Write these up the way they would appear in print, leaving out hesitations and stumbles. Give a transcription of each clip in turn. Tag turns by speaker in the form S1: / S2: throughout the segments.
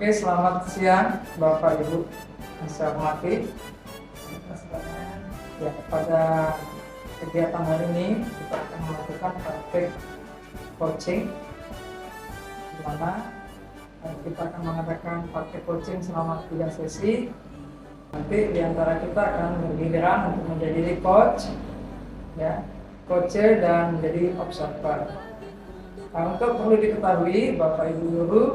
S1: Oke, selamat siang Bapak Ibu yang saya hormati. Ya, pada kegiatan hari ini kita akan melakukan praktik coaching, di mana kita akan mengadakan praktik coaching selama 3 sesi. Nanti diantara kita akan bergiliran untuk menjadi coach, ya, coacher dan menjadi observer. Nah, untuk perlu diketahui Bapak Ibu guru,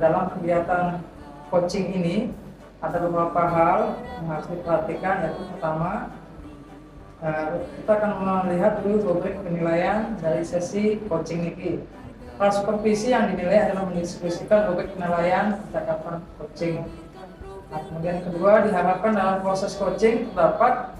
S1: dalam kegiatan coaching ini ada beberapa hal yang harus diperhatikan, yaitu pertama, kita akan melihat dulu rubrik penilaian dari sesi coaching ini. Para supervisi yang dinilai adalah mendiskusikan rubrik penilaian percakapan coaching. Nah, kemudian kedua, diharapkan dalam proses coaching terdapat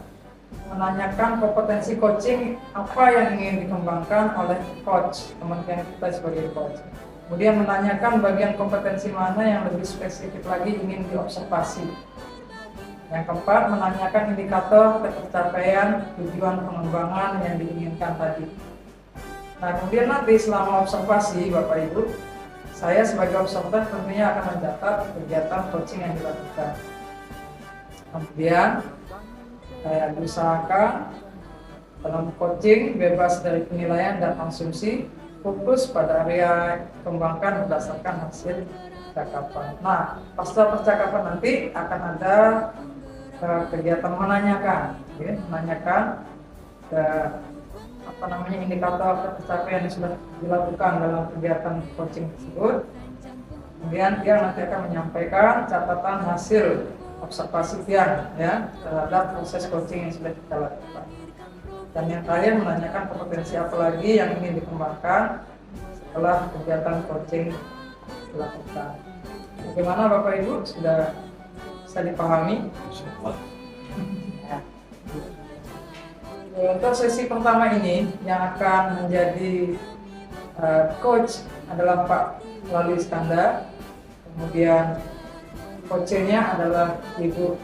S1: menanyakan kompetensi coaching apa yang ingin dikembangkan oleh coach, teman kita sebagai coach. Kemudian menanyakan bagian kompetensi mana yang lebih spesifik lagi ingin diobservasi. Yang keempat, menanyakan indikator pencapaian tujuan pengembangan yang diinginkan tadi. Nah, kemudian nanti selama observasi Bapak Ibu, saya sebagai observer tentunya akan mencatat kegiatan coaching yang dilakukan. Kemudian saya usahakan dalam coaching bebas dari penilaian dan asumsi, fokus pada area kembangkan berdasarkan hasil percakapan. Nah, pasca percakapan nanti akan ada kegiatan menanyakan, ya, menanyakan indikator pencapaian yang sudah dilakukan dalam kegiatan coaching tersebut. Kemudian dia nanti akan menyampaikan catatan hasil observasi dia, ya, terhadap proses coaching yang sudah kita lakukan. Dan yang terakhir, menanyakan kompetensi apa lagi yang ingin dikembangkan setelah kegiatan coaching dilakukan. Bagaimana Bapak Ibu, sudah bisa dipahami? Untuk sesi pertama ini yang akan menjadi coach adalah Pak Lalu Iskandar, kemudian coachnya adalah Ibu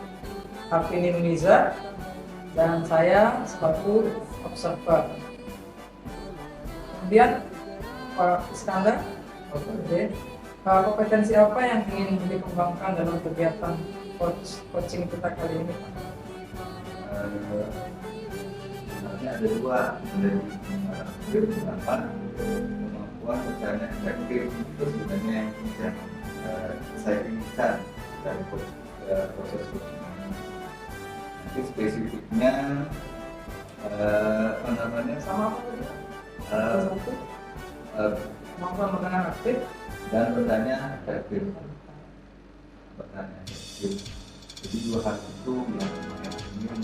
S1: Hafini Nuniza, dan saya selaku observer. Kemudian Pak Iskandar, kompetensi apa yang ingin dikembangkan dalam kegiatan coaching kita kali ini?
S2: Sebenarnya ada dua, dari kemampuan bertanya efektif itu sebenarnya yang bisa saya inginkan dari proses coaching. Nanti spesifiknya
S1: Sama apa tadi? Kemampuan bertanya aktif
S2: dan bertanya efektif. Jadi dua hal itu yang ingin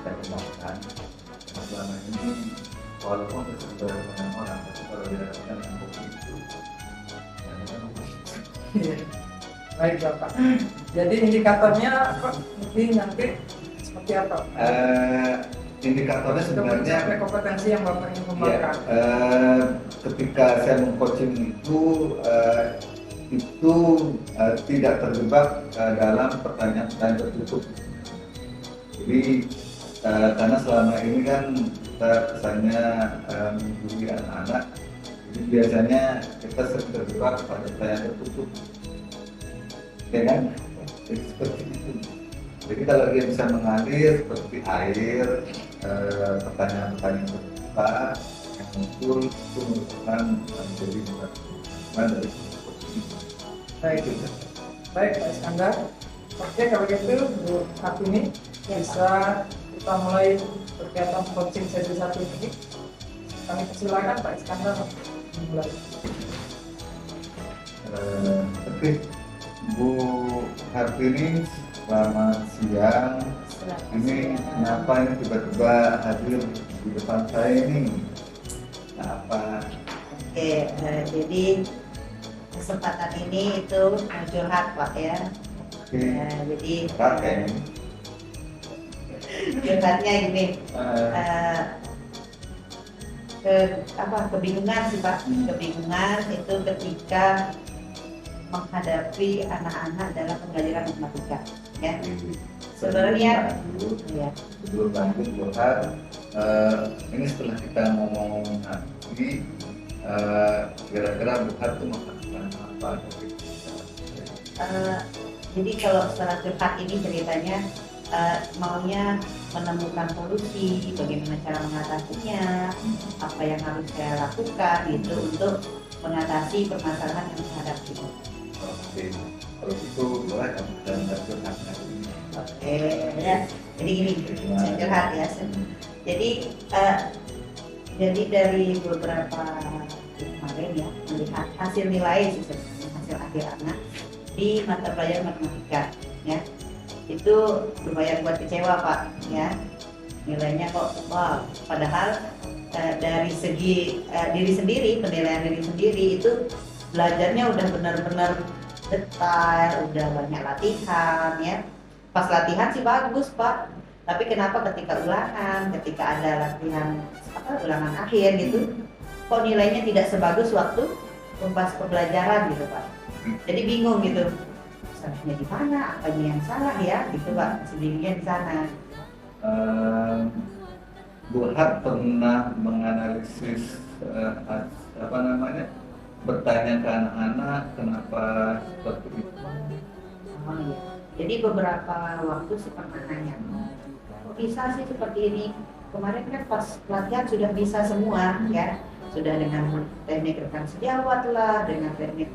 S2: saya kembangkan. Karena selama ini walaupun bersaudara dengan orang, tapi kalau dilakukan yang begitu,
S1: baik Bapak. Jadi indikatornya apa? Nanti seperti apa?
S2: Indikatornya sebenarnya
S1: kompetensi yang Bapak ingin kembangkan.
S2: Ketika saya mengcoaching itu tidak terjebak dalam pertanyaan-pertanyaan tertutup. Jadi karena selama ini kan kita kesannya menghubungi anak-anak, jadi biasanya kita sering terjebak pada pertanyaan tertutup, ya kan? Jadi seperti itu. Jadi kalau dia bisa mengalir seperti air, pertanyaan-pertanyaan terbuka yang muncul itu merupakan menjadi bukan dari coaching.
S1: Baik Pak Iskandar. Oke, kalau gitu Bu Hafini bisa kita mulai kegiatan coaching sesi 1 ini. Kami persilakan Pak Iskandar mulai.
S2: Oke, Bu Hafini, selamat siang. Ini kenapa ini tiba-tiba hadir di depan saya ini? Kenapa?
S3: Oke, jadi kesempatan ini itu curhat Pak ya. Jadi curhatnya gini, kebingungan sih Pak. Kebingungan itu ketika menghadapi anak-anak dalam pembelajaran matematika, ya. Sebenarnya,
S2: sebelum lanjut curhat, ini setelah kita ngomong nanti, kira-kira bukan itu mengatakan apa dari
S3: eh, jadi kalau setelah curhat ini ceritanya maunya menemukan solusi, bagaimana cara mengatasinya, apa yang harus saya lakukan gitu untuk mengatasi permasalahan yang saya hadapi.
S2: Oke, kalau itu boleh dan curhatnya.
S3: Oke, ya. Jadi gini, saya curhat ya. Jadi dari beberapa kemarin ya melihat hasil nilai sih sebenarnya, hasil akhir anak di mata pelajaran matematika ya, itu lumayan buat kecewa Pak ya, nilainya kok wow, padahal dari segi diri sendiri, penilaian diri sendiri itu belajarnya udah benar-benar detail, udah banyak latihan ya. Pas latihan sih bagus Pak, tapi kenapa ketika ulangan, ketika ada latihan ulangan akhir gitu, kok nilainya tidak sebagus waktu pas pembelajaran gitu Pak. Jadi bingung gitu, salahnya di mana, apanya yang salah ya gitu Pak, sebingungnya di sana.
S2: Bu Har pernah menganalisis bertanya ke anak-anak kenapa seperti itu?
S3: Oh iya. Jadi beberapa waktu sih pernah nanya, kok bisa sih seperti ini? Kemarin kan pas latihan sudah bisa semua ya, sudah dengan teknik rekan sejawat lah, dengan teknik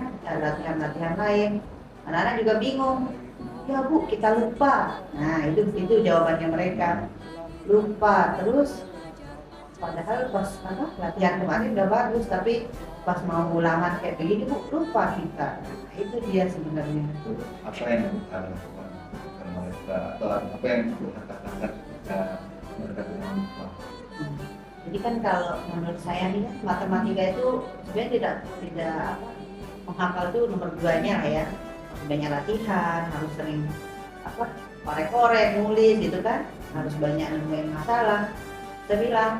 S3: latihan-latihan lain. Anak-anak juga bingung, ya Bu kita lupa. Nah itu jawabannya mereka, lupa terus. Padahal pas latihan kemarin udah bagus, tapi pas mau ulangan kayak begini Bu lupa kita. Nah, itu dia sebenarnya.
S2: Apa yang kita lakukan mereka atau apa yang kita katakan ketika mereka bilang lupa?
S3: Jadi kan kalau menurut saya nih matematika itu sebenarnya tidak menghafal itu nomor 2-nya lah ya. Banyak latihan, harus sering korek-korek, nulis gitu kan, harus banyak nemuin masalah. Saya bilang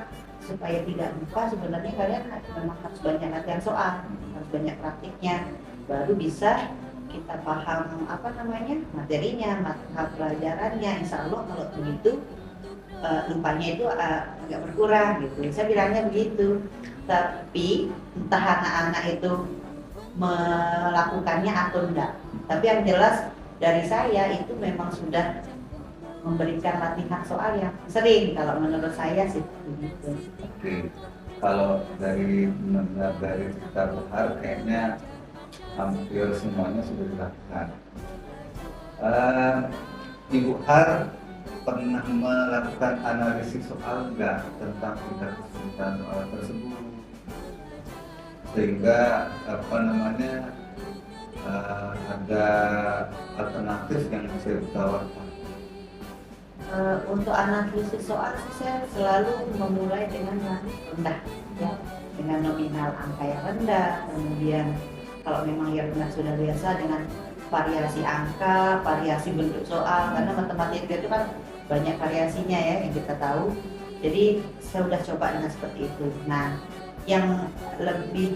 S3: supaya tidak lupa sebenarnya kalian memang harus banyak latihan soal, harus banyak praktiknya, baru bisa kita paham materinya, mata pelajarannya. Insya Allah kalau begitu lupanya itu agak berkurang gitu. Saya bilangnya begitu. Tapi entah anak-anak itu melakukannya atau enggak. Tapi yang jelas dari saya itu memang sudah memberikan latihan soal yang sering, kalau menurut saya sih begitu.
S2: Oke. Kalau dari mendengar dari cerita Bu Har kayaknya hampir semuanya sudah dilakukan. Ibu Har pernah melakukan analisis soal enggak tentang tingkat kesulitan soal tersebut sehingga ada alternatif yang bisa ditawarkan?
S3: Untuk analisis soal saya selalu memulai dengan yang rendah ya, dengan nominal angka yang rendah, kemudian kalau memang yang rendah sudah biasa dengan variasi angka, variasi bentuk soal, karena matematika itu kan banyak variasinya ya yang kita tahu. Jadi saya sudah coba dengan seperti itu. Nah, yang lebih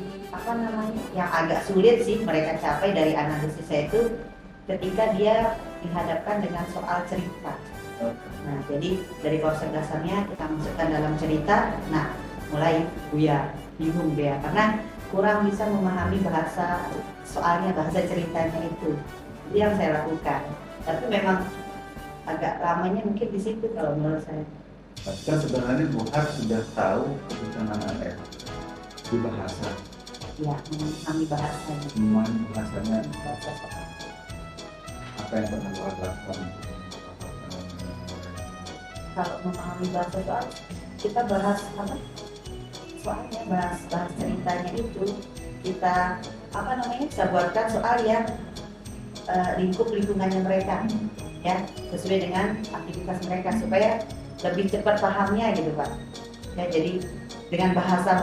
S3: yang agak sulit sih mereka capai dari analisis saya itu ketika dia dihadapkan dengan soal cerita. Nah, jadi dari konsep dasarnya kita masukkan dalam cerita. Nah, mulai bingung dia karena kurang bisa memahami bahasa soalnya, bahasa ceritanya itu. Itu yang saya lakukan. Tapi memang agak lamanya mungkin di situ kalau menurut saya.
S2: Kan sebenarnya Bu Har sudah tahu kebutuhan anak-anak di bahasa.
S3: Ya, memahami bahasanya.
S2: Memahami bahasanya.
S3: Bahasa soal.
S2: Apa yang pernah Bu Har lakukan?
S3: Kalau memahami bahasa soal, kita bahas soalnya, bahas ceritanya itu kita bisa buatkan soal yang lingkungannya mereka ya, sesuai dengan aktivitas mereka supaya lebih cepat pahamnya gitu Pak ya. Jadi dengan bahasa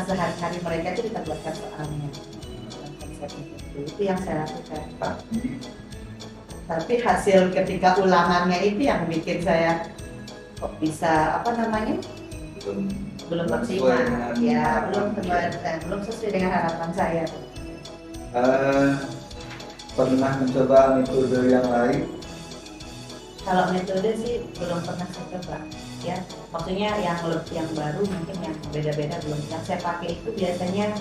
S3: sehari-hari mereka itu kita buatkan soalnya. Itu yang saya lakukan Pak. Tapi hasil ketika ulangannya itu yang bikin saya kok bisa belum maksimal ya, belum sesuai dengan harapan saya.
S2: Pernah mencoba metode yang lain?
S3: Kalau metode sih belum pernah saya coba ya, maksudnya yang baru mungkin yang beda-beda belum. Yang saya pakai itu biasanya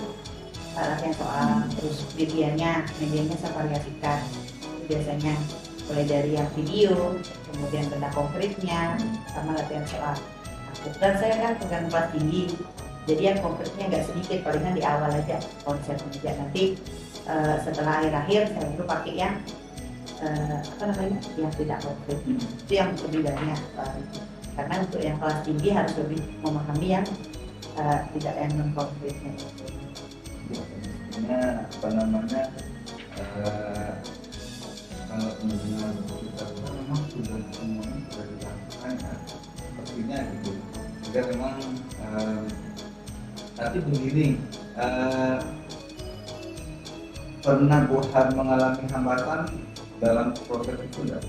S3: latihan soal, terus medianya saya variasikan. Biasanya mulai dari yang video, kemudian benda konkretnya, sama latihan soal. Nah, kebetulan saya kan pegang kelas tinggi, jadi yang konkretnya nggak sedikit, palingan di awal aja konsep aja. Nanti setelah akhir-akhir saya baru pakai yang yang tidak konkret. Itu yang lebih banyak, karena untuk yang kelas tinggi harus lebih memahami yang tidak yang non konkretnya.
S2: Sebenarnya kalau mendengar kita memang sudah semuanya sudah dilakukan ya, sepertinya gitu. Jika memang tapi begini, pernah Bohan mengalami hambatan dalam proses itu enggak?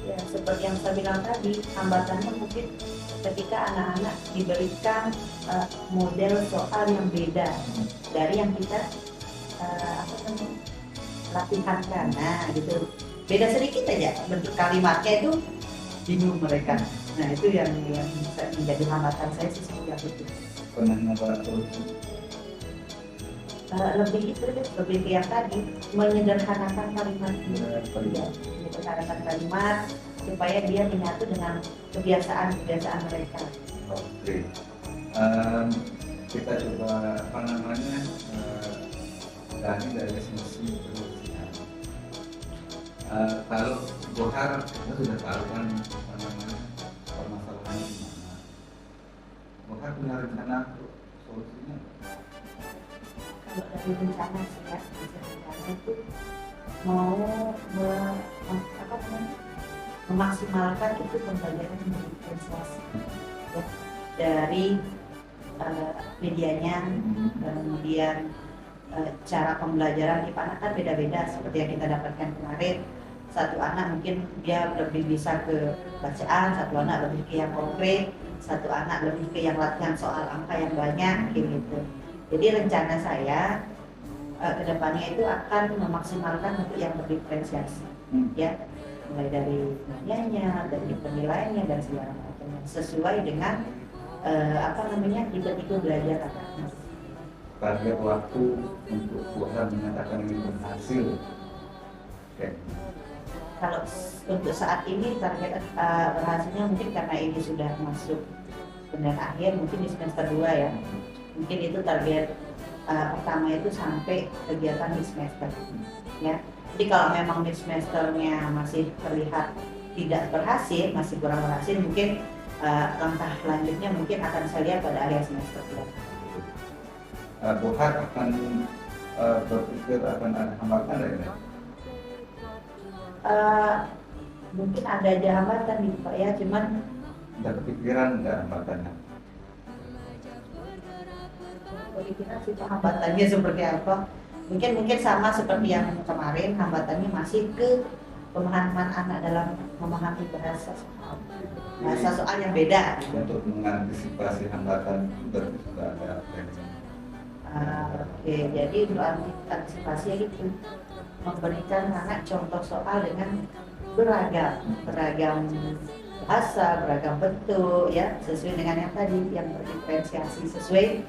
S3: Ya, seperti yang saya bilang tadi, hambatannya mungkin ketika anak-anak diberikan model soal yang beda dari yang kita latihankan. Nah, gitu. Beda sedikit aja bentuk kalimatnya itu bingung mereka. Nah, itu yang menjadi hambatan saya sih seperti itu.
S2: Pernah nyoba solusi?
S3: Lebih ke yang tadi, menyederhanakan kalimat. Menyederhanakan kalimat supaya dia menyatu dengan kebiasaan mereka.
S2: Oke. Kita coba dari sisi penulisan. Kalau Bohar kita sudah tahu kan permasalahannya di mana. Bohar punya rencana untuk solusinya?
S3: Kalau dari rencana saya, rencana itu mau memaksimalkan itu pembelajaran diferensiasi ya, dari medianya, kemudian cara pembelajaran tiap anak kan beda-beda seperti yang kita dapatkan kemarin. Satu anak mungkin dia lebih bisa ke bacaan, satu anak lebih ke yang konkret, satu anak lebih ke yang latihan soal angka yang banyak gitu. Jadi rencana saya kedepannya itu akan memaksimalkan untuk yang berdiferensiasi ya, mulai dari nilainya, dari penilaiannya dan segala macam sesuai dengan tipe-tipe belajar anak.
S2: Target waktu untuk Bohar menyatakan ini berhasil. Oke.
S3: Kalau untuk saat ini target berhasilnya mungkin karena ini sudah masuk benar akhir, mungkin di semester 2 ya. Mungkin itu target pertama itu sampai kegiatan di semester ya. Jadi kalau memang di semesternya masih terlihat tidak berhasil, masih kurang berhasil, mungkin langkah selanjutnya mungkin akan saya lihat pada akhir semester 2.
S2: Bohar akan berpikir akan ada hambatan dari
S3: mungkin ada aja hambatan nih Pak ya, cuman
S2: ada kepikiran nggak hambatannya?
S3: Kepikiran sih Pak hambatannya seperti apa? Mungkin sama seperti yang kemarin, hambatannya masih ke pemahaman anak dalam memahami bahasa soal yang beda.
S2: Untuk mengantisipasi hambatan berarti sudah ada planning.
S3: Oke, jadi untuk antisipasi itu memberikan anak contoh soal dengan beragam bahasa, beragam bentuk ya, sesuai dengan yang tadi yang berdiferensiasi sesuai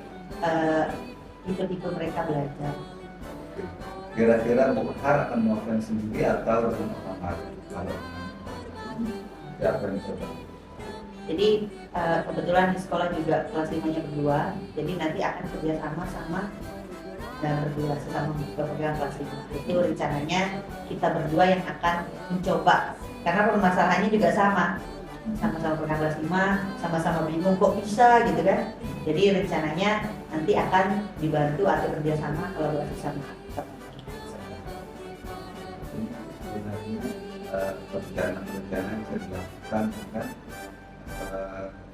S3: tipe-tipe mereka belajar.
S2: Kira-kira Bohar akan melakukan sendiri atau dengan orang lain? Kalau tidak akan coba.
S3: Jadi kebetulan di sekolah juga kelas 5-nya berdua, jadi nanti akan kerjasama sama dan berdua sesama pemegang kelas 5. Itu rencananya kita berdua yang akan mencoba, karena permasalahannya juga sama-sama pemegang kelas 5, sama-sama bingung kok bisa gitu kan. Jadi rencananya nanti akan dibantu atau kerjasama kolaborasi sama.
S2: Sebenarnya rencana bisa dilakukan kan?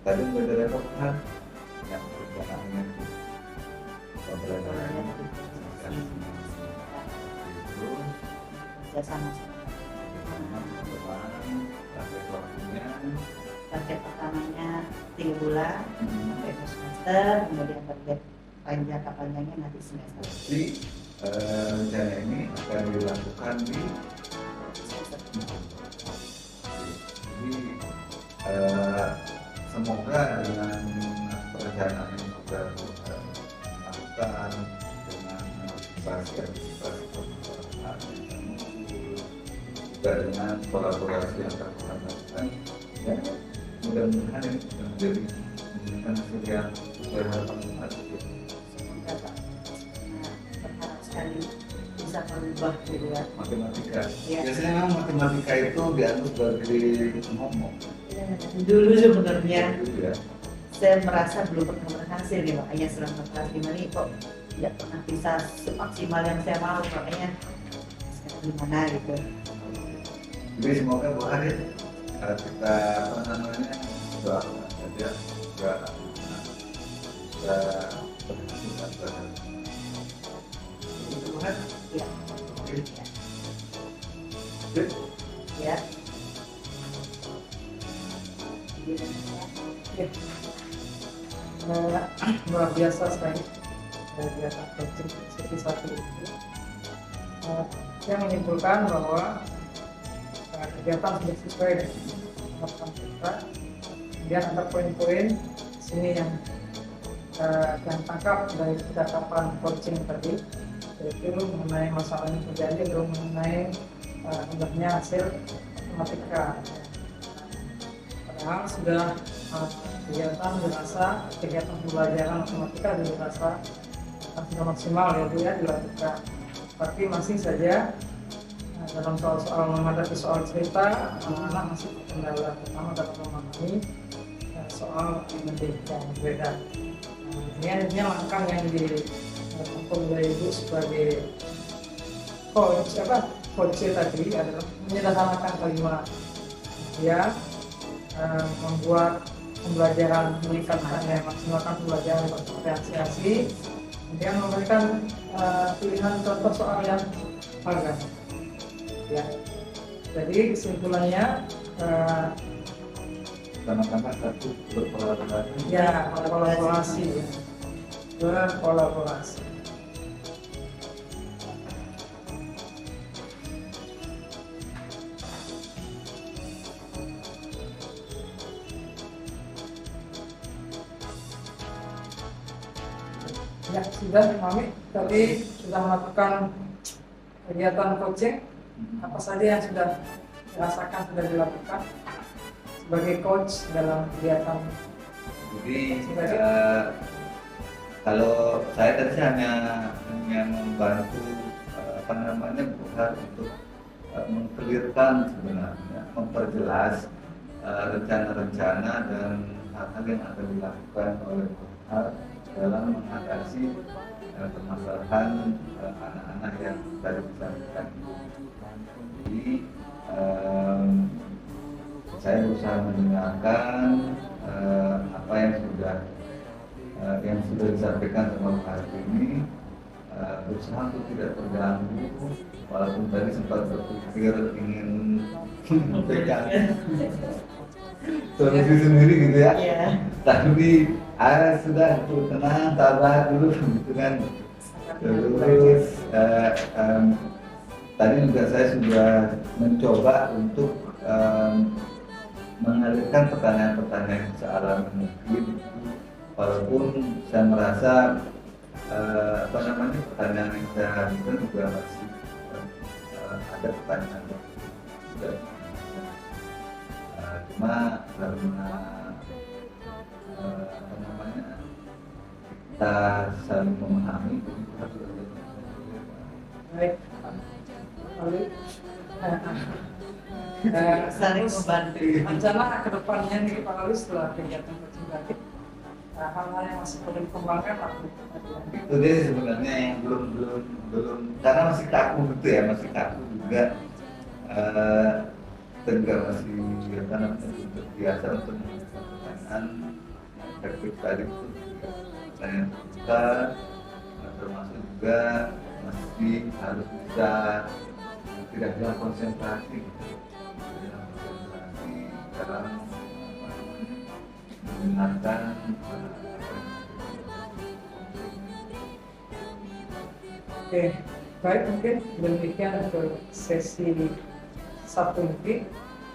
S2: Tadi belajar kan yang rencanaannya itu pembelajarannya itu
S3: Kerjasama. Target pertamanya 3 bulan sampai semester, kemudian target jangka panjangnya nanti semester.
S2: Jadi rencana ini akan dilakukan di semoga dengan perencanaan yang sudah dilakukan juga dengan kolaborasi yang kami lakukan. Ya, mudah-mudahan ini bisa menjadi hasil yang sesuai harapan kita.
S3: Semoga Pak. Nah, berharap sekali bisa merubah gitu ya.
S2: Matematika.
S3: Ya.
S2: Biasanya memang matematika itu dianggap sebagai ngomong.
S3: Dulu sebenarnya
S2: Gitu ya.
S3: saya merasa belum pernah berhasil nih, makanya selama kelas 5 ini kok tidak pernah bisa semaksimal yang saya mau, makanya sekarang gimana gitu.
S2: Jadi semoga Bu Haris kita apa namanya doakan saja juga bisa berhasil dan itu Bu Haris.
S3: Ya,
S2: Oke.
S3: ya.
S2: Sip.
S3: Ya. Jadi,
S1: Oke. Luar biasa sekali kegiatan coaching sesi 1 itu. Saya menyimpulkan bahwa kegiatan sudah sesuai dengan harapan kita. Kemudian ada poin-poin sini yang tangkap dari ketetapan coaching tadi, yaitu mengenai masalah yang terjadi, belum mengenai rendahnya hasil matematika. Padahal sudah kegiatan dirasa, kegiatan pembelajaran matematika dirasa sudah maksimal ya Bu ya dilakukan. Tapi masih saja dalam soal-soal menghadapi soal cerita, anak-anak masih terkendala, pertama dapat memahami soal yang berbeda. Ini akhirnya langkah yang ditempuh oleh Ibu sebagai coach tadi adalah menyederhanakan kalimat, ya, membuat pembelajaran meningkatkan, maksimalkan pembelajaran bervariasi, kemudian memberikan pilihan contoh soal yang agak. Ya, jadi kesimpulannya
S2: Sama-sama satu berkolaborasi.
S1: ya berkolaborasi. Ya sudah Mami, tadi sudah melakukan kegiatan coaching. Apa saja yang sudah dirasakan, sudah dilakukan sebagai coach dalam kegiatan?
S2: Jadi kalau saya tadi hanya membantu apa namanya bukan untuk mengkelirkan sebenarnya, memperjelas rencana-rencana dan hal-hal yang akan dilakukan oleh Tuhan dalam mengatasi permasalahan anak-anak yang tadi disampaikan. Jadi saya berusaha mendengarkan apa yang sudah disampaikan sama hari ini, berusaha untuk tidak terganggu, walaupun tadi sempat berpikir ingin menyampaikan solusi sendiri gitu ya.
S3: Iya.
S2: Tapi sudah tenang, sabar dulu gitu kan. Terus tadi juga saya sudah mencoba untuk mengalihkan pertanyaan-pertanyaan yang saya alami mungkin, walaupun saya merasa pertanyaan yang saya ajukan juga masih ada pertanyaan juga. Cuma karena kita saling memahami, jadi kita harus
S1: Baik, lalu
S3: Saling membantu.
S1: rencana kedepannya nih Pak Lalu setelah kegiatan coaching tadi, hal-hal yang masih perlu dikembangkan apa?
S2: itu dia sebenarnya yang belum karena masih kaku gitu ya, masih kaku juga. Kita juga masih biasa untuk mengajukan pertanyaan efektif tadi itu juga pertanyaan kita, termasuk juga masih harus bisa tidak bilang konsentrasi dalam mendengarkan.
S1: Oke, baik, mungkin demikian untuk sesi 1 ini.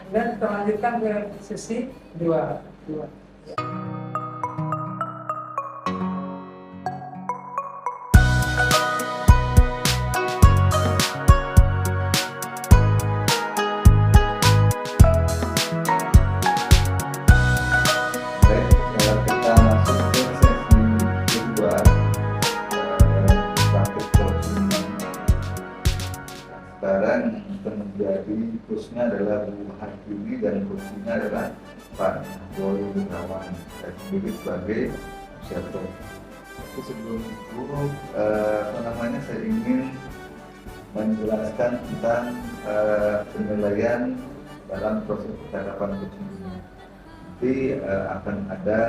S1: Kemudian kita lanjutkan ke sesi 2.
S2: sekarang menjadi coachnya adalah Bu Hartini dan coachnya adalah Pak Boy Gunawan. Saya sendiri sebagai observer. Tapi sebelum itu, saya ingin menjelaskan tentang penilaian dalam proses percakapan coaching ini. Nanti akan ada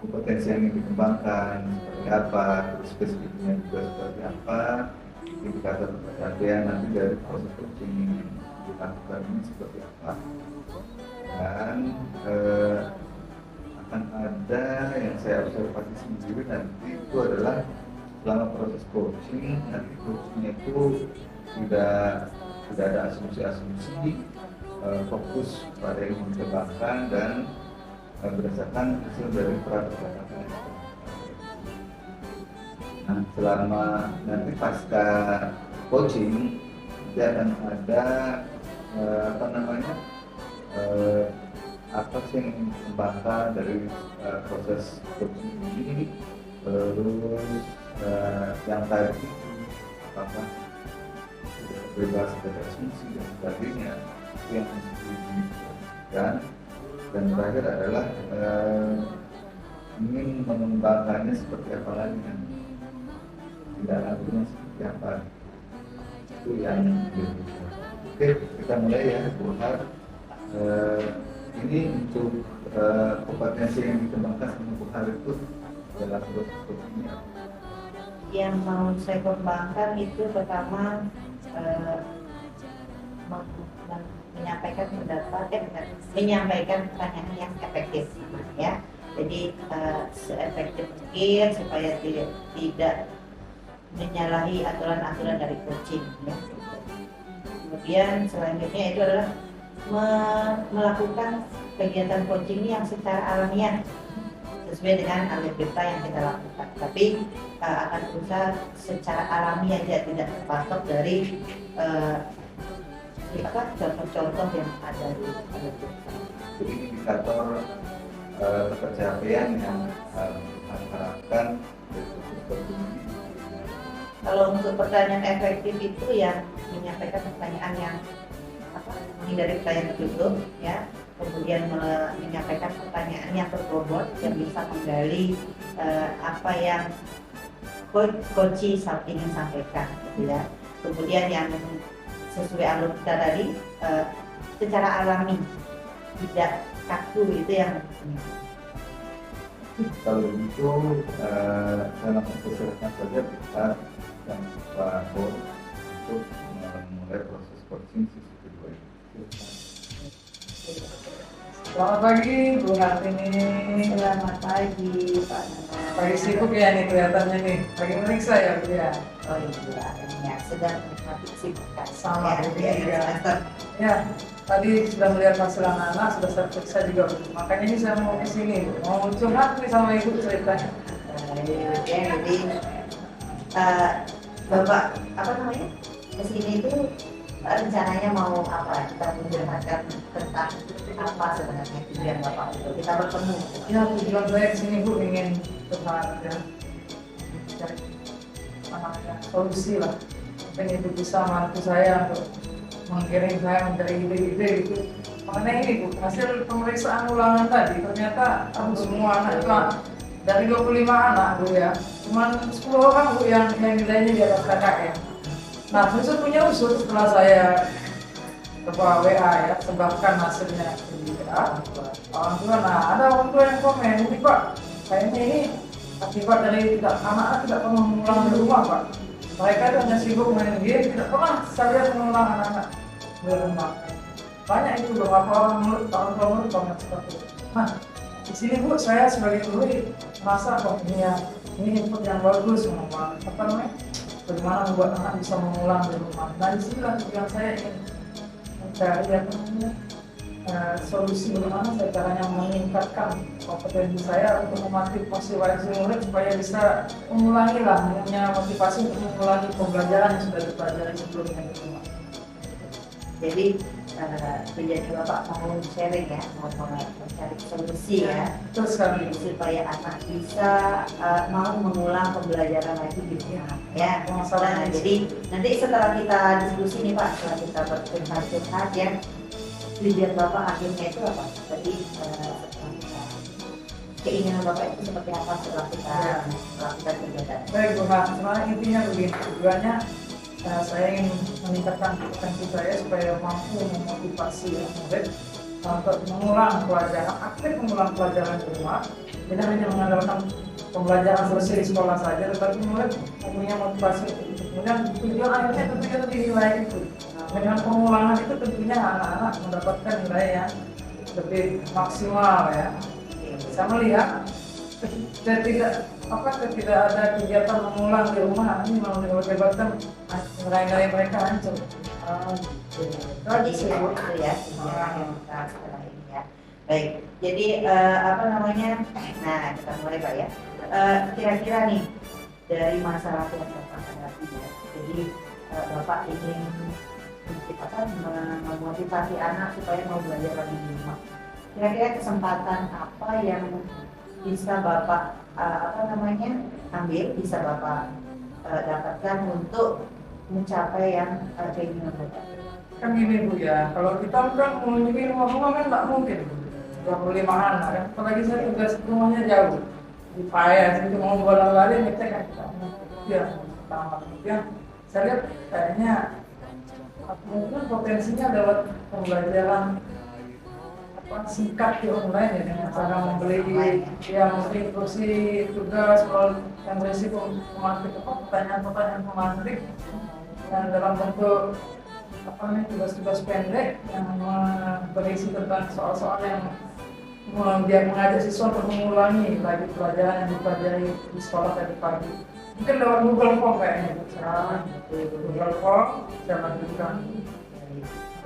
S2: kompetensi yang ingin dikembangkan seperti apa, terus spesifiknya juga seperti apa, indikator pencapaian nanti dari proses coaching yang dilakukan ini seperti apa, dan akan ada yang saya observasi sendiri nanti itu adalah selama proses coaching, nanti coachingnya itu tidak ada asumsi-asumsi, fokus pada yang dikembangkan dan berdasarkan hasil dari percakapan. Nah, selama nanti pasca coaching dia akan ada apa sih yang dikembangkan dari proses coaching ini, terus yang tadi apakah bebas dari asumsi dan sebagainya yang harus diberikan. Dan terakhir adalah ingin mengembangkannya seperti apa lagi kan, tidak lakunya seperti apa, itu yang oke, kita mulai ya Bu Har. Ini untuk kompetensi yang dikembangkan sama Bu Har itu dalam proses coaching apa?
S3: Yang mau saya kembangkan itu pertama menyampaikan pendapat, menyampaikan pertanyaan yang efektif, ya. Jadi seefektif mungkin supaya tidak menyalahi aturan-aturan dari coaching, ya. Kemudian selanjutnya itu adalah melakukan kegiatan coaching yang secara alamiah sesuai dengan algoritma yang kita lakukan. Tapi akan berusaha secara alami aja, tidak terpatok dari contoh-contoh yang ada di algoritma.
S2: Jadi indikator pencapaian yang diharapkan dari proses coaching ini.
S3: Kalau untuk pertanyaan efektif itu yang menyampaikan pertanyaan yang menghindari pertanyaan tertutup, ya. Kemudian menyampaikan pertanyaan yang terbobot yang bisa menggali apa yang coach ingin sampaikan, gitu ya. Kemudian yang sesuai alur kita tadi secara alami, tidak kaku, itu yang
S2: Kalau begitu saya langsung persilakan saja kita dan Pak Boy untuk memulai proses coaching sesi kedua ini.
S1: Selamat pagi Bu Hartini.
S3: Selamat pagi Pak Nana.
S1: Pagi sibuk ya nih kelihatannya nih. Pagi meriksa ya Bu ya.
S3: Oh iya, ya sedang menikmati kesibukan
S1: Sama Bu
S3: di
S1: juga.
S3: semester.
S1: Ya, tadi sudah melihat hasil anak-anak, sudah saya periksa juga Bu. Makanya ini saya mau ke sini, mau curhat nih sama Ibu ceritanya.
S3: Jadi Bapak apa namanya kesini itu rencananya mau apa? Kita menjelaskan tentang apa sebenarnya tujuan Bapak itu kita bertemu.
S1: Ya, tujuan saya kesini Bu ingin curhat ya, cari solusi lah. Mungkin Ibu bisa bantu saya untuk mengiring saya mencari ide-ide itu. Mengenai ini Bu, hasil pemeriksaan ulangan tadi ternyata semua anak itu dari 25 anak Bu ya, cuma 10 orang Bu yang nilainya di atas KKM. Nah, Usut punya usut setelah saya coba WA ya, sebabkan hasilnya di WA orang tua. Nah, ada orang tua yang komen, ini Pak, kayaknya ini akibat dari anak-anak tidak pernah mengulang di rumah Pak. Mereka itu hanya sibuk main game, tidak pernah saya lihat mengulang anak-anak di rumah. Banyak itu beberapa orang tua komen seperti itu. Nah, di sini Bu, saya sebagai guru merasa kok ini input yang bagus, bagaimana membuat anak bisa mengulang di rumah. Nah, disinilah yang saya ingin mencari solusi bagaimana saya caranya meningkatkan kompetensi saya untuk memotivasi murid supaya bisa mengulangi lah, punya motivasi untuk mengulangi pembelajaran yang sudah dipelajari sebelumnya di rumah.
S3: Jadi menjadi Bapak mau sharing ya, mau mencari solusi ya,
S1: Terus sekali.
S3: supaya anak bisa mau mengulang pembelajaran lagi di rumah ya. Nah, jadi nanti setelah kita diskusi nih Pak, setelah kita bercerita ya, tujuan Bapak akhirnya itu apa? Tadi setelah kita, keinginan Bapak itu seperti apa setelah kita melakukan kegiatan?
S1: Baik Bu Han, sebenarnya intinya begini, tujuannya saya ingin meningkatkan potensi saya supaya mampu memotivasi murid untuk mengulang pelajaran, aktif mengulang pelajaran di rumah, tidak hanya mengandalkan pembelajaran selesai di sekolah saja, tetapi murid mempunyai motivasi untuk kemudian tujuan akhirnya tentunya lebih nilai itu. Dengan pengulangan itu tentunya anak-anak mendapatkan nilai yang lebih maksimal ya. Saya melihat tidak ada kegiatan mengulang di rumah ini mengakibatkan nilai-nilai mereka hancur.
S3: Jadi itu ya tujuan kita setelah ini ya. Baik, jadi nah kita mulai Pak ya. Kira-kira nih dari masalah yang Bapak hadapi ya. Jadi Bapak ingin memotivasi anak supaya mau belajar lagi di rumah. Kira-kira kesempatan apa yang bisa Bapak ambil, bisa Bapak dapatkan untuk mencapai yang keinginan Bapak?
S1: Kan gini Bu ya, kalau kita kan mengunjungi rumah-rumah kan nggak mungkin 25 anak kan, apalagi saya tugas rumahnya jauh di Payas, itu mau bola-balik ngecek kan kita ya pertama. Kemudian saya lihat kayaknya mungkin potensinya lewat pembelajaran singkat di online ya, dengan cara membeli instruksi tugas yang berisi pemantik pertanyaan-pertanyaan pemantik yang dalam bentuk tugas-tugas pendek yang berisi tentang soal-soal yang dia mengajak siswa untuk mengulangi lagi pelajaran yang dipelajari di sekolah tadi pagi. Mungkin lewat Google Form kayaknya, Google Form saya lanjutkan.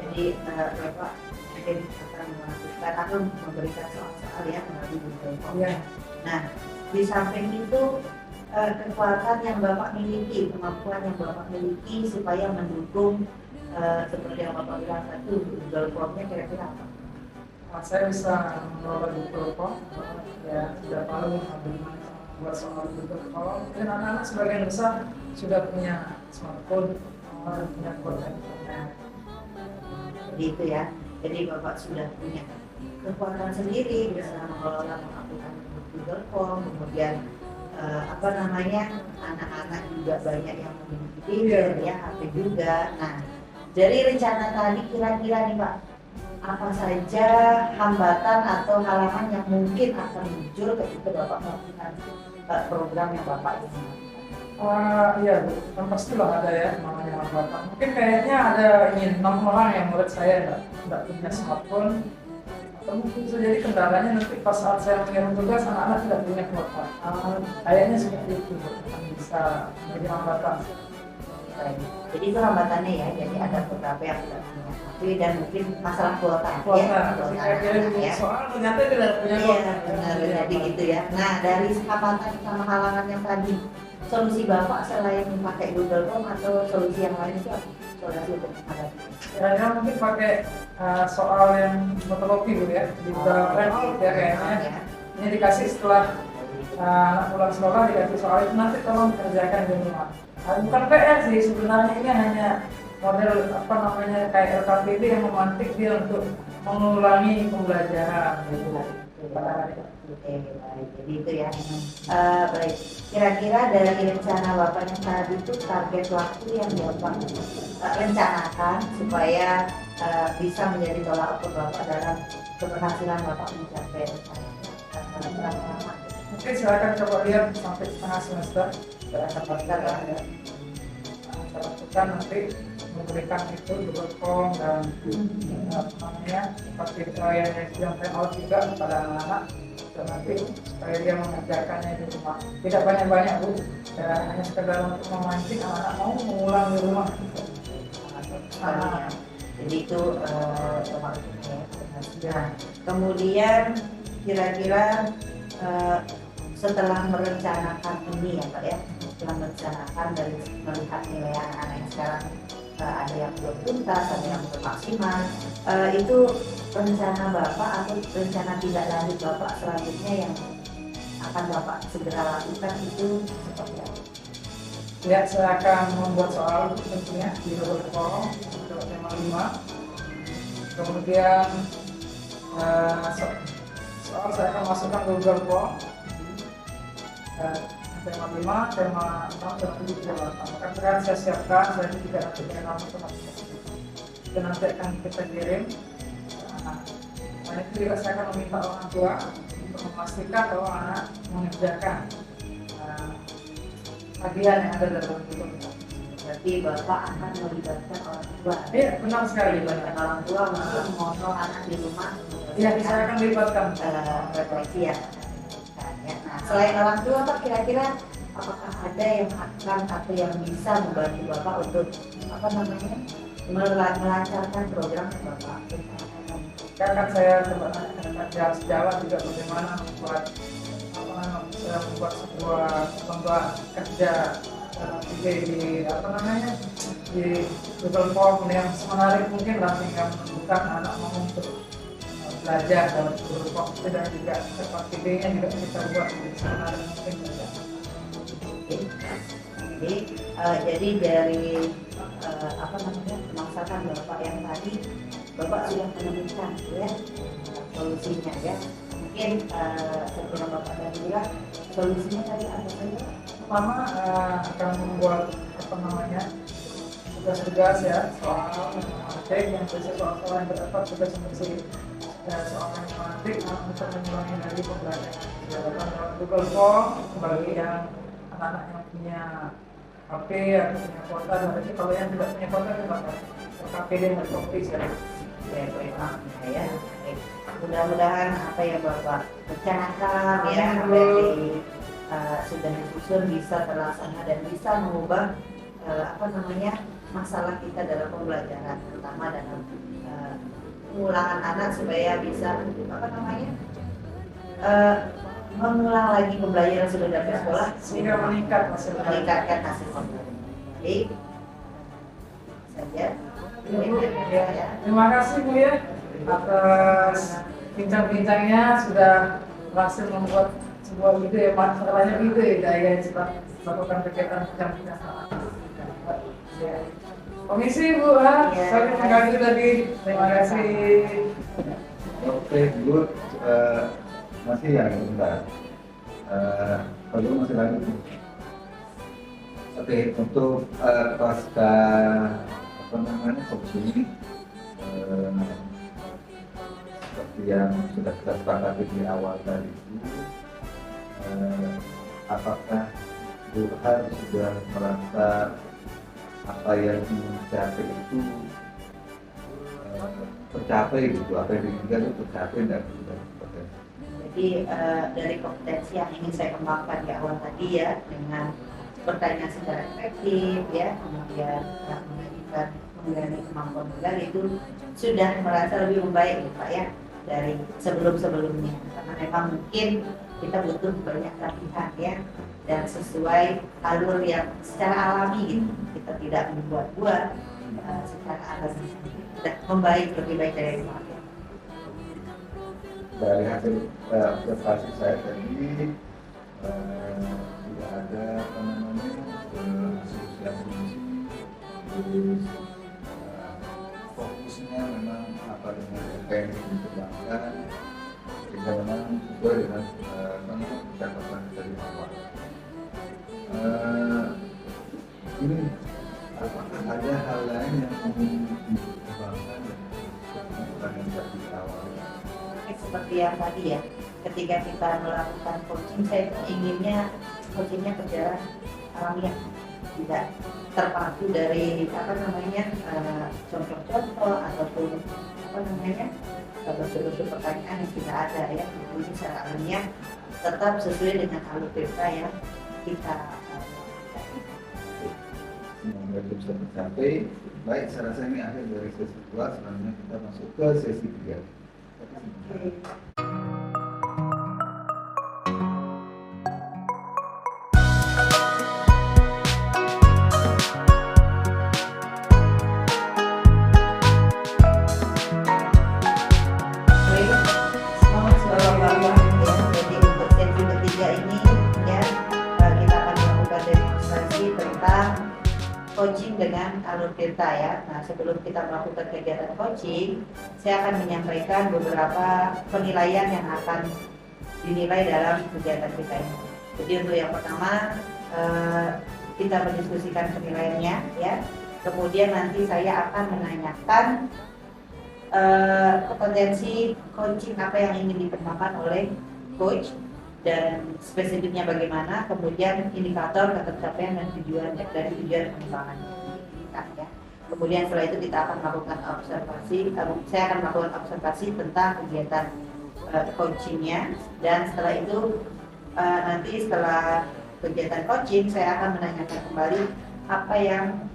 S3: Jadi Bapak mungkin akan melakukan atau memberikan soal-soal ya melalui Google Form.
S1: Ya.
S3: Nah, di samping itu kekuatan yang Bapak miliki, kemampuan yang Bapak miliki supaya mendukung seperti yang Bapak bilang tadi, Google Form-nya kira-kira apa?
S1: Saya bisa mengelola Google Form, ya sudah tahu bagaimana buat soal Google Form. Dan anak-anak sebagian besar sudah punya smartphone, punya kuota internet.
S3: Jadi itu ya, jadi Bapak sudah punya kekuatan sendiri, bisa mengelola mengaplikasikan Google Form, kemudian anak-anak juga banyak yang memiliki ya HP juga. Nah, dari rencana tadi kira-kira nih Pak, apa saja hambatan atau halangan yang mungkin akan muncul ketika Bapak melakukan program yang Bapak ini?
S1: Iya Bu, kan pastilah ada ya namanya hambatan. Mungkin kayaknya ada 6 orang yang menurut saya tidak punya smartphone, atau mungkin bisa jadi kendalanya nanti pas saat saya mengirim tugas anak-anak tidak punya kuota. Kayaknya seperti itu Bu, yang bisa menjadi hambatan.
S3: Jadi itu hambatannya ya, jadi ada beberapa yang tidak punya HP dan mungkin masalah kuota
S1: ya. Soal ternyata tidak punya kuota.
S3: Benar, jadi gitu ya. Nah, dari hambatan sama halangan yang tadi, solusi Bapak selain pakai Google Form atau solusi yang lain itu apa? Solusi untuk menghadapi?
S1: Ya mungkin pakai soal yang metodologi Bu ya, di Google ya kayaknya. Ini dikasih setelah anak pulang sekolah, dikasih soal itu nanti tolong kerjakan di rumah. Bukan PR sih sebenarnya, ini hanya model kayak LKPD yang memantik dia untuk mengulangi pembelajaran gitu.
S3: Oke, baik. Jadi itu ya. Baik. Kira-kira dari rencana Bapak yang tadi itu target waktu yang Bapak rencanakan supaya bisa menjadi tolak ukur Bapak dalam keberhasilan Bapak mencapai rencana.
S1: Mungkin silakan coba lihat sampai setengah semester. Saya lakukan nanti memberikan itu Google Form dan seperti yang saya juga kepada anak-anak, dan nanti supaya dia mengerjakannya di rumah. Tidak banyak-banyak Bu, hanya sekedar untuk memancing anak-anak mau mengulang di rumah.
S3: Jadi itu ya. Kemudian kira-kira setelah merencanakan ini ya Pak ya, setelah merencanakan dari melihat nilai anak-anak yang sekarang ada yang belum tuntas, ada yang belum maksimal. Itu rencana Bapak atau rencana tindak lanjut Bapak selanjutnya yang akan Bapak segera lakukan itu seperti apa?
S1: Ya, saya akan membuat soal tentunya di Google Form untuk tema 5. Kemudian soal saya akan masukkan ke Google Form. Tema 5, tema 6, tema 7, tema 8. Maka sekarang saya siapkan, saya tidak nanti nama teman-teman. Itu nanti akan kita kirim. Nah, itu juga saya akan meminta orang tua untuk memastikan bahwa anak mengerjakan bagian yang ada dalam Google Form.
S3: Berarti Bapak akan melibatkan orang tua.
S1: Iya, benar sekali.
S3: Melibatkan orang tua untuk mengontrol anak di rumah.
S1: Iya, saya akan melibatkan.
S3: Refleksi ya. Nah, selain orang tua, Pak, kira-kira apakah ada yang akan atau yang bisa membantu Bapak untuk melancarkan program yang Bapak?
S1: Kan saya coba nanya sejawat juga bagaimana membuat sebuah pembuat kerja ide di Google Form yang menarik mungkin lah, sehingga menentukan anak mau untuk belajar dalam Google Form itu, dan juga tempat idenya juga kita buat menarik mungkin saja.
S3: Jadi dari pemasaran Bapak yang tadi, Bapak sudah menemukan ya solusinya ya. Mungkin setelah Bapak tadi bilang solusinya tadi apa saja?
S1: Pertama akan membuat tugas-tugas ya, soal matematik yang bisa soal-soal yang terdapat tugas seperti soal matematik untuk mengulangi dari pembelajaran dalam Google Form bagi yang anak-anak yang punya HP atau punya kuota. Dan kalau yang tidak punya kuota kita pakai KPD dan Kopis ya.
S3: Ya. Mudah-mudahan apa yang Bapak rencanakan ya, apa yang sudah disusun bisa terlaksana dan bisa mengubah masalah kita dalam pembelajaran, terutama dalam pengulangan anak supaya bisa mengulang lagi pembelajaran sudah dari sekolah
S1: sehingga
S3: meningkatkan hasil pembelajaran. Jadi saja.
S1: Terima kasih Bu ya atas bincang-bincangnya, sudah berhasil membuat sebuah ide, masalahnya ide daya setelah melakukan kegiatan bincang-bincang. Komisi Bu, saya terima kasih tadi. Terima kasih.
S2: Oke, good. Masih ya, sebentar. Kalau masih lanjut. Oke, untuk pasca opsi seperti yang sudah kita sepakati di awal tadi itu, apakah Burhan sudah merasa apa yang dicapai itu tercapai gitu, apa yang diinginkan itu tercapai dan sudah berpotensi.
S3: Jadi dari kompetensi yang ingin saya kembangkan di awal tadi ya, dengan bertanya secara efektif ya, kemudian mengenai kemampuan menggali itu sudah merasa lebih membaik Pak ya dari sebelum-sebelumnya, karena memang mungkin kita butuh banyak latihan ya, dan sesuai alur yang secara alami gitu, kita tidak membuat-buat, secara alami sudah membaik, lebih baik dari kemarin.
S2: Dari hasil observasi saya tadi tidak ada asosiasi, terus fokusnya memang apa dengan apa yang dikembangkan, sehingga memang sesuai dengan catatan dari awal. Ini apakah ada hal lain yang ingin dikembangkan dari dari awal?
S3: Seperti yang tadi ya, ketika kita melakukan coaching, saya inginnya coachingnya berjalan alamiah, tidak terpaku dari contoh-contoh ataupun bentuk-bentuk pertanyaan yang tidak ada ya. Ini secara alamiah tetap sesuai dengan alur cerita yang kita
S2: semoga itu bisa tercapai. Baik, saya rasa ini akhir dari sesi 2, selanjutnya kita masuk ke sesi 3.
S3: coaching dengan Alur Tirta ya. Nah, sebelum kita melakukan kegiatan coaching, saya akan menyampaikan beberapa penilaian yang akan dinilai dalam kegiatan kita ini. Jadi untuk yang pertama kita mendiskusikan penilaiannya ya. Kemudian nanti saya akan menanyakan potensi coaching apa yang ingin dikembangkan oleh coach dan spesifiknya bagaimana, kemudian indikator ketercapaian dan tujuan dari tujuan pengembangan kita ya. Kemudian setelah itu kita akan melakukan observasi, saya akan melakukan observasi tentang kegiatan coachingnya, dan setelah itu nanti setelah kegiatan coaching saya akan menanyakan kembali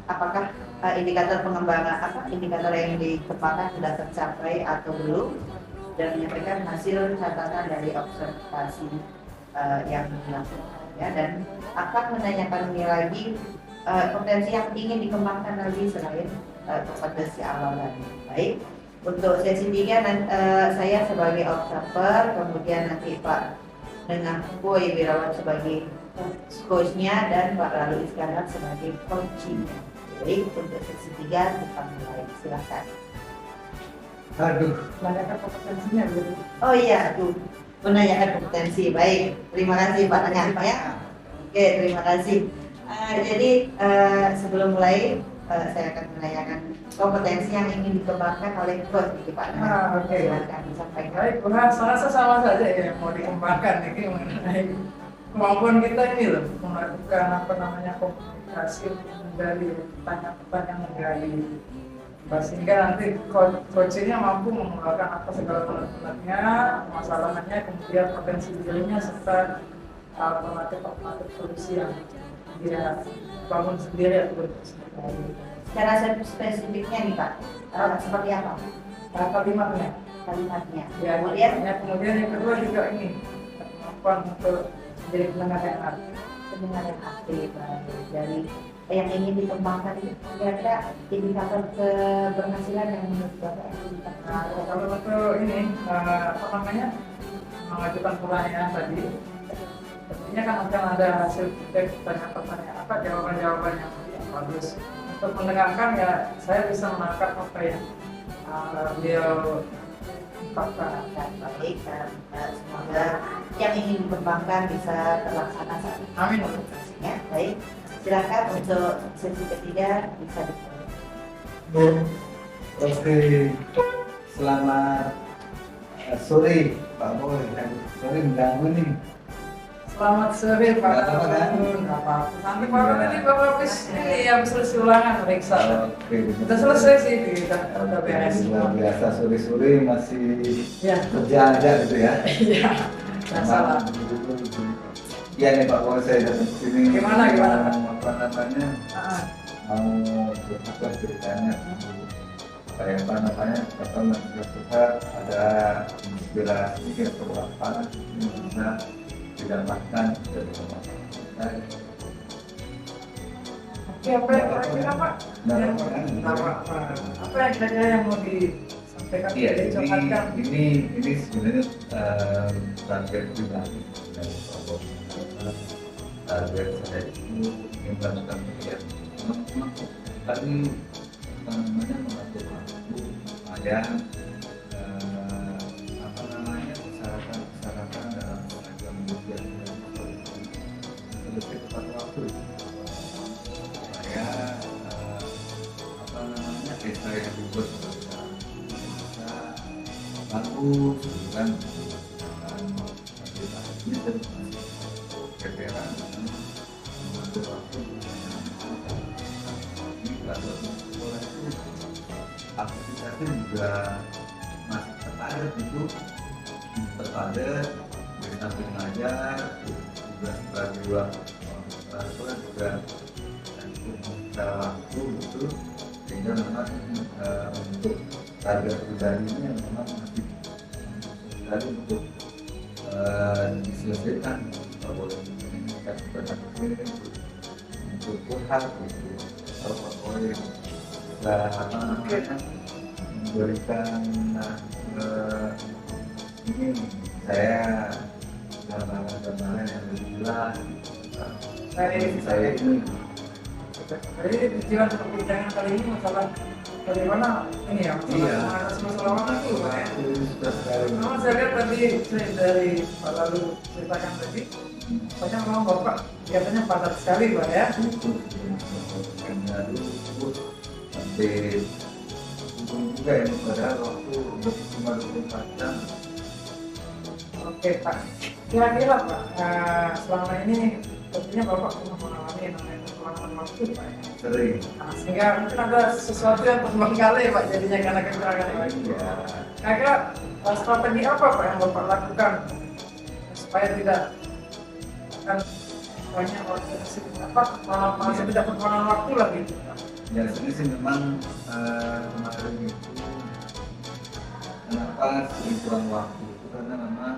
S3: apakah indikator pengembangan indikator yang dikembangkan sudah tercapai atau belum, dan menyampaikan hasil catatan dari observasi yang dilakukan ya, dan akan menanyakan lagi potensi yang ingin dikembangkan lagi selain potensi awal tadi. Baik, untuk sesi 3 saya sebagai observer, kemudian nanti Pak dengan Boy Wirawan sebagai coachnya dan Pak Lalu Iskandar sebagai coachingnya. Baik, untuk sesi 3 kita mulai, silakan.
S1: Aduh, menanyakan kompetensinya dulu.
S3: Oh iya, aduh, menanyakan kompetensi. Baik, terima kasih Pak Tengah ya. Oke, terima kasih. Jadi sebelum mulai saya akan menanyakan kompetensi yang ingin dikembangkan oleh coach Pak Tengah.
S1: Oke.
S3: Silakan disampaikan.
S1: Baik, saya sama saja ya yang mau dikembangkan ini mengenai kemampuan kita ini loh, melakukan komunikasi dari pertanyaan-pertanyaan menggali, sehingga nanti coachingnya mampu mengeluarkan apa segala unek-uneknya, masalahnya, kemudian potensi dirinya serta alternatif solusi yang dia bangun sendiri atau sendiri.
S3: Secara spesifiknya nih Pak, seperti apa?
S1: Kalimatnya.
S3: Ya,
S1: Kemudian yang kedua juga ini kemampuan untuk menjadi pendengar yang aktif.
S3: pendengar yang aktif dari yang ingin dikembangkan itu kira-kira indikator keberhasilan yang menurut Bapak
S1: Nah, kalau untuk ini mengajukan pertanyaan tadi, tentunya kan akan ada hasil pertanyaan jawaban-jawaban yang bagus. Untuk mendengarkan ya saya bisa menangkap apa yang beliau ungkapkan.
S3: baik, semoga yang ingin dikembangkan bisa terlaksana saat ini.
S1: Amin.
S3: Ya, baik. Silakan untuk sesi ketiga bisa dimulai.
S2: Oke, selamat sore Pak Boy. Sore mengganggu nih.
S1: Selamat sore Pak.
S2: Nggak apa-apa, kan?
S1: Nggak apa-apa. Nanti Bapak ini Bapak habis ini habis selesai ulangan periksa.
S2: Oke.
S1: Udah selesai sih, udah beres.
S2: Luar biasa, sore-sore masih
S1: Ya.
S2: kerja aja gitu ya.
S1: Iya. Nggak salah.
S2: Iya nih Pak Boy, saya datang ke sini.
S1: Gimana?
S2: Apa namanya?
S1: Ah,
S2: Mau berbuka ceritanya. Kayak apa namanya, ada inspirasi atau apa yang bisa didapatkan dari teman-teman.
S1: Oke, apa yang kira-kira Pak?
S2: Nah,
S1: Apa yang kira-kira yang mau disampaikan?
S2: Iya,
S1: diucapkan?
S2: ini sebenarnya target pribadi dari Pak Boy. Target saya itu ingin melakukan kegiatan tadi namanya mengatur waktu ada apa namanya persyaratan dalam pengajuan ujian selesai tepat waktu supaya apa namanya desa yang dibuat bisa bagus gitu kan, aktivitasnya dan keberan mengatur waktu. Kalau sekolah itu aktivitasnya juga masih terpadat itu terpadat dari samping ngajar juga sebagai sekolah juga secara waktu gitu, sehingga memang untuk target pribadinya memang masih tadi untuk diselesaikan kalau boleh meningkat berhasil untuk Tuhan gitu. Oleh memberikan ini saya gambaran yang lebih jelas saya ini
S1: Jadi tujuan perbincangan kali ini masalah bagaimana ini ya,
S2: Iya.
S1: masalah waktu Pak ya.
S2: Sudah sekali.
S1: Memang saya lihat tadi dari Pak Lalu ceritakan tadi, banyak memang Bapak kelihatannya padat sekali Pak ya.
S2: Itu karena dulu sampai untung juga ya, padahal waktu cuma 24 jam.
S1: Oke Pak, kira-kira Pak, selama ini tentunya Bapak pernah mengalami yang namanya kekurangan waktu Pak ya.
S2: Sering.
S1: Nah, sehingga mungkin ada sesuatu yang terbengkalai Pak jadinya karena kekurangan waktu.
S2: Iya.
S1: Kira-kira strategi apa Pak yang Bapak lakukan supaya tidak akan banyak waktu malah tidak kekurangan waktu lagi Pak?
S2: Ya sini sih memang kemarin itu kenapa sering kurang waktu itu karena memang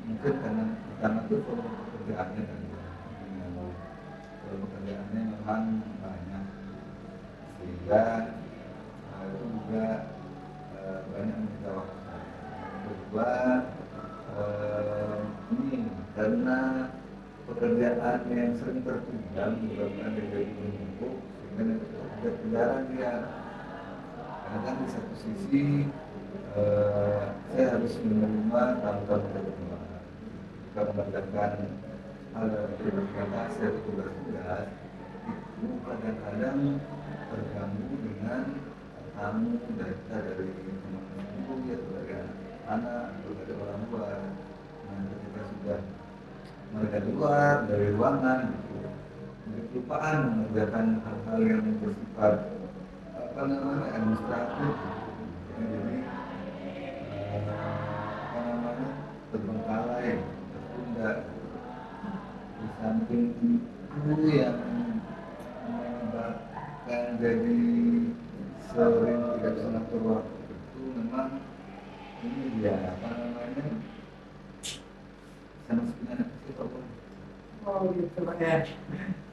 S2: mungkin karena pertama itu volume pekerjaannya kan, volume pekerjaannya memang banyak sehingga itu juga banyak menyita waktu. Kedua ini karena pekerjaan yang sering tertunda menyebabkan dari menumpuk sehingga ada kendaraan dia. Karena kan di satu sisi saya harus menerima tamu-tamu dari luar. Jika mengerjakan hal dari berkata saya tugas-tugas itu kadang-kadang terganggu dengan tamu dari teman-teman ya, atau dari anak atau dari orang luar. Nah, ketika sudah mereka keluar dari ruangan gitu, kelupaan mengerjakan hal-hal yang bersifat administratif gitu. Jadi terbengkalai, tertunda. Di samping itu yang menyebabkan jadi sering tidak bisa ngatur waktu itu memang ini dia sama sebenarnya psikolog.
S1: Oh gitu Pak ya.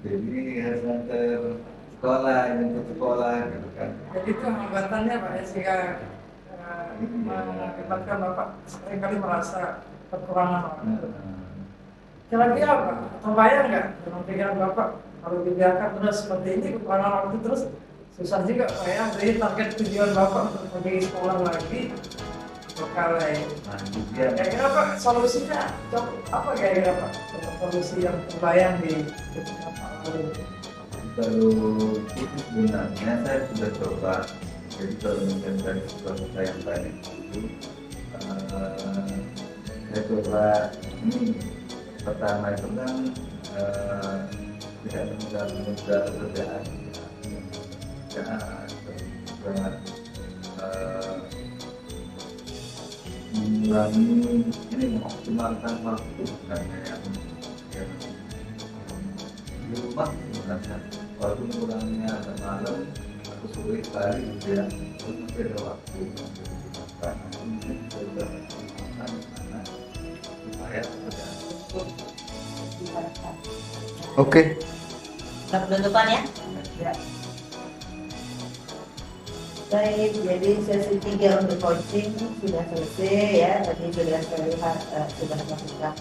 S2: Jadi harus antar sekolah, jemput sekolah gitu kan.
S1: Jadi itu hambatannya Pak ya, sehingga mengakibatkan Bapak seringkali merasa kekurangan waktu. Kira-kira Pak, terbayang nggak dengan pikiran Bapak kalau dibiarkan terus seperti ini kekurangan waktu terus susah juga Pak ya. Jadi target tujuan Bapak untuk pergi sekolah lagi berkali.
S2: Nah, itu dia.
S1: Kira-kira Pak solusinya apa kira-kira Pak? Solusi yang terbayang di Bapak lalu?
S2: Kalau itu sebenarnya saya sudah coba. Jadi kalau misalnya dari sekolah yang tadi itu saya coba ini pertama itu kan tidak menunda kerjaan juga mengurangi ini mengoptimalkan waktu karena yang di rumah sebenarnya walaupun kurangnya ada malam atau sore sekali gitu ya, itu masih ada waktu karena mungkin sudah makan karena supaya kerjaan
S3: Oke. Penutupan ya.
S1: Ya.
S3: Baik, jadi sesi 3 untuk coaching sudah selesai ya. Tadi sudah terlihat sudah melakukan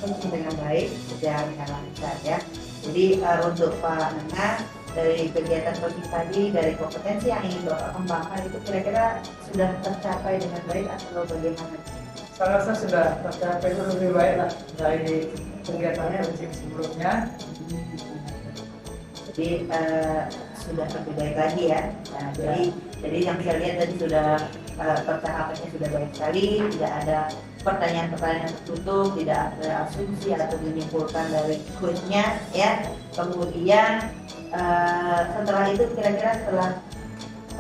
S3: coaching dengan baik, berjalan dengan lancar ya. Jadi untuk Pak Nengah dari kegiatan coaching tadi, dari kompetensi yang ingin Bapak kembangkan itu kira-kira sudah tercapai dengan baik atau bagaimana?
S1: Saya rasa sudah tercapai itu lebih baik lah dari kegiatannya coaching sebelumnya.
S3: Jadi sudah lebih baik lagi ya. Nah, jadi yang saya lihat tadi sudah percakapannya sudah baik sekali, tidak ada pertanyaan-pertanyaan tertutup, tidak ada asumsi atau menyimpulkan dari kuisnya ya. Kemudian setelah itu kira-kira setelah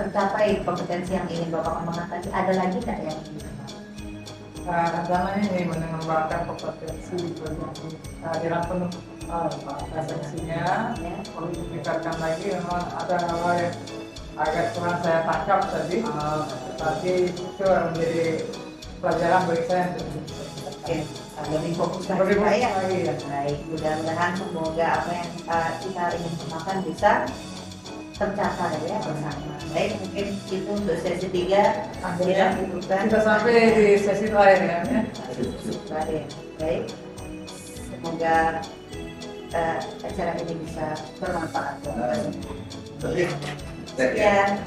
S3: tercapai kompetensi yang ingin Bapak kembangkan tadi, ada lagi nggak yang ingin?
S1: Adalah ini mengembangkan kompetensi kehadiran penuh presensinya, meningkatkan lagi. Memang ada hal yang agak kurang saya tangkap tadi, tapi itu menjadi pelajaran bagi saya.
S3: Oke, lebih fokus
S1: Lebih fokus
S3: ya.
S1: lagi ya.
S3: Baik, mudah-mudahan semoga apa yang kita ingin kembangkan bisa tercapai ya bersama. Baik, mungkin itu untuk sesi 3
S1: Akhirnya
S3: bukan
S1: kita sampai di sesi terakhir ya.
S3: Baik, baik. Semoga acara ini bisa bermanfaat buat kita semua.
S2: Oke.
S3: Ya.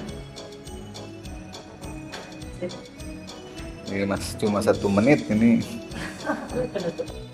S2: Ini mas cuma 1 menit ini.
S3: Penutup.